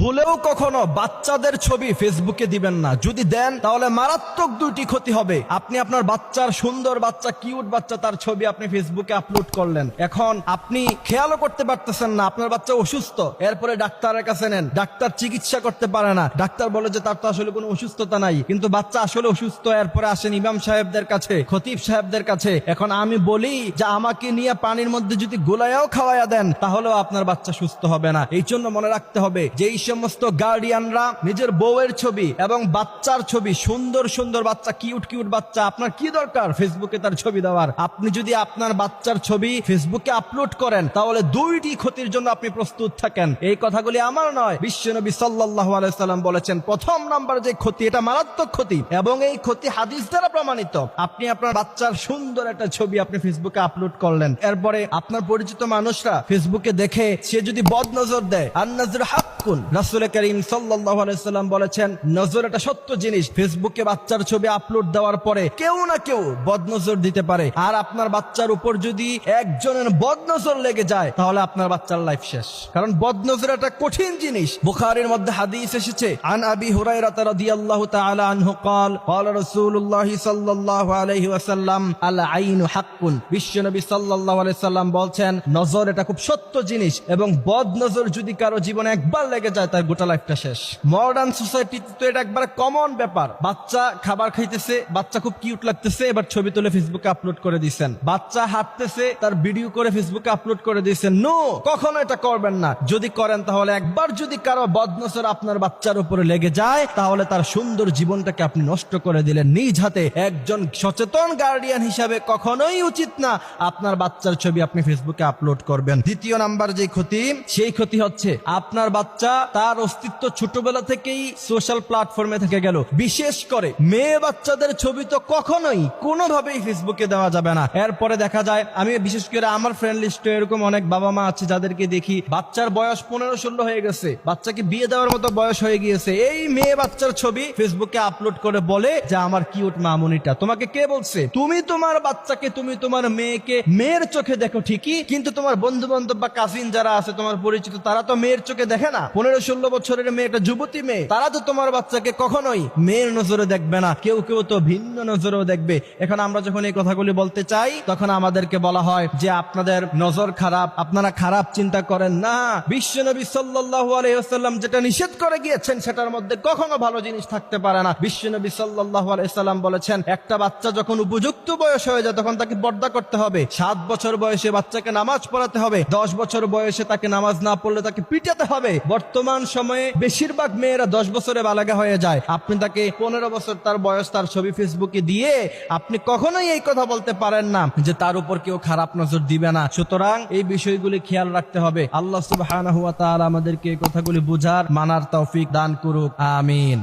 ভুলেও কখনো বাচ্চাদের ছবি ফেসবুকে দিবেন না। যদি দেন তাহলে মারাত্মক দুইটি ক্ষতি হবে। আপনি আপনার বাচ্চার সুন্দর বাচ্চা, কিউট বাচ্চা, তার ছবি আপনি ফেসবুকে আপলোড করলেন। এখন আপনি খেয়ালও করতে পারতেছেন না আপনার বাচ্চা অসুস্থ, এরপরে ডাক্তারের কাছে নেন, ডাক্তার চিকিৎসা করতে পারে না, ডাক্তার বলে যে তার তো আসলে কোনো অসুস্থতা নাই, কিন্তু বাচ্চা আসলে অসুস্থ। এরপরে আসেন ইমাম সাহেবদের কাছে, খতিব সাহেবদের কাছে। এখন আমি বলি যে আমাকে নিয়ে পানির মধ্যে যদি গোলায়াও খাওয়াইয়া দেন তাহলেও আপনার বাচ্চা সুস্থ হবে না। এই জন্য মনে রাখতে হবে যে এই সমস্ত গার্ডিয়ানরা নিজের বউয়ের ছবি এবং বাচ্চার ছবি, সুন্দর সুন্দর বাচ্চা, কিউট কিউট বাচ্চা, আপনার কি দরকার ফেসবুকে তার ছবি দেওয়ার? আপনি যদি আপনার বাচ্চার ছবি ফেসবুকে আপলোড করেন তাহলে দুইটি ক্ষতির জন্য আপনি প্রস্তুত থাকেন। এই কথাগুলি আমার নয়, বিশ্বনবী সাল্লাল্লাহু আলাইহি সাল্লাম বলেছেন প্রথম নাম্বার যে ক্ষতি, এটা মারাত্মক ক্ষতি এবং এই ক্ষতি হাদিস দ্বারা প্রমাণিত। আপনি আপনার বাচ্চার সুন্দর একটা ছবি আপনি ফেসবুকে আপলোড করলেন, এরপরে আপনার পরিচিত মানুষরা ফেসবুকে দেখে সে যদি বদনজর দেয়, আন-নজর হাক্কুন, রাসূল করিম সাল্লাল্লাহু আলাইহি সাল্লাম বলেছেন নজর একটা সত্য জিনিস। ফেসবুকে বাচ্চার ছবি আপলোড দেওয়ার পরে কেউ না কেউ বদনজর দিতে পারে, আর আপনার বাচ্চার উপর যদি একজনের বদনজর লেগে যায় তাহলে আপনার বাচ্চার লাইফ শেষ। কারণ বদনজর একটা কঠিন জিনিস। বুখারীর মধ্যে হাদিস এসেছে, আন আবি হুরায়রা রাদিয়াল্লাহু তাআলা আনহু قال قال رسول الله صلى الله عليه وسلم العين حق। বিশ্বনবী সাল্লাল্লাহু আলাইহি সাল্লাম বলছেন নজর এটা খুব সত্য জিনিস এবং বদনজর যদি কারো জীবনে একবার লেগে যায় তার গোটা লাইফটা শেষ। মডার্ন সোসাইটিতে তো এটা একবার কমন ব্যাপার। বাচ্চা খাবার খাইতেছে, বাচ্চা খুব কিউট লাগতেছে, এবার ছবি তুলে ফেসবুকে আপলোড করে দিচ্ছেন। বাচ্চা হাঁটতেছে, তার ভিডিও করে ফেসবুকে আপলোড করে দিচ্ছেন। নো, কখনো এটা করবেন না। যদি করেন তাহলে একবার যদি কারো বদনজর আপনার বাচ্চার উপরে লেগে যায় তাহলে তার সুন্দর জীবনটাকে আপনি নষ্ট করে দিলেন নিজ হাতে। একজন সচেতন গার্ডিয়ান হিসাবে কখনোই উচিত না আপনার বাচ্চার ছবি আপনি ফেসবুকে আপলোড করবেন। দ্বিতীয় নাম্বার যে ক্ষতি, সেই ক্ষতি হচ্ছে আপনার বাচ্চা তার অস্তিত্ব ছোটবেলা থেকেই সোশ্যাল প্ল্যাটফর্মে থেকে গেল। বিশেষ করে মেয়ে বাচ্চাদের ছবি তো কখনোই কোনোভাবেই ফেসবুকে দেওয়া যাবে না। এরপরে দেখা যায়, আমি বিশেষ করে আমার ফ্রেন্ড লিস্টে এরকম অনেক বাবা মা আছে যাদেরকে দেখি বাচ্চার বয়স 15-16 হয়ে গেছে, বাচ্চাকে বিয়ে দেওয়ার মতো বয়স হয়ে গিয়েছে, এই মেয়ে বাচ্চার ছবি ফেসবুকে আপলোড করে বলে যে আমার কিউট মামুনিটা। তোমাকে কে বলছে? তুমি তোমার বাচ্চাকে, তুমি তোমার মেয়েকে মেয়ের চোখে দেখো ঠিকই, কিন্তু তোমার বন্ধু বান্ধব বা কাজিন যারা আছে তোমার পরিচিত, তারা তো মেয়ের চোখে দেখে না। 15-16 বছরের মেয়ে, একটা যুবতী মেয়ে, তারা তো তোমার বাচ্চাকে কখনোই মেয়ের নজরে দেখবে না, কেউ কেউ তো ভিন্ন নজরেও দেখবে। এখন আমরা যখন এই কথাগুলি বলতে চাই তখন আমাদেরকে বলা হয় যে আপনাদের নজর খারাপ, আপনারা খারাপ চিন্তা করেন না। বিশ্বনবী সাল্লাল্লাহু আলাইহি ওয়াসাল্লাম যেটা নিষেধ করে গিয়েছেন সেটার মধ্যে কখনো ভালো জিনিস থাকতে পারে না। বিশ্বনবী সাল্লাল্লাহু আলাইহি ওয়াসাল্লাম বলেছেন একটা বাচ্চা যখন উপযুক্ত বয়স হয়ে যায় তখন তাকে পর্দা করতে হবে। 7 বছর বয়সে বাচ্চাকে নামাজ পড়াতে হবে, 10 বছর বয়সে তাকে নামাজ না পড়লে তাকে পিটাতে হবে। বর্তমান সময়ে বেশিরভাগ মেয়েরা 10 বছরে বালাগা হয়ে যায়, আপনি তাকে 15 বছর তার বয়স, তার ছবি ফেসবুকে দিয়ে আপনি কখনোই এই কথা বলতে পারেন না যে তার উপর কেউ খারাপ নজর দিবে না। সুতরাং এই বিষয়গুলি খেয়াল রাখতে হবে। আল্লাহ সুবহানাহু ওয়া তাআলা আমাদেরকে এই কথাগুলি বুঝার, মানার তৌফিক দান করুক। আমিন।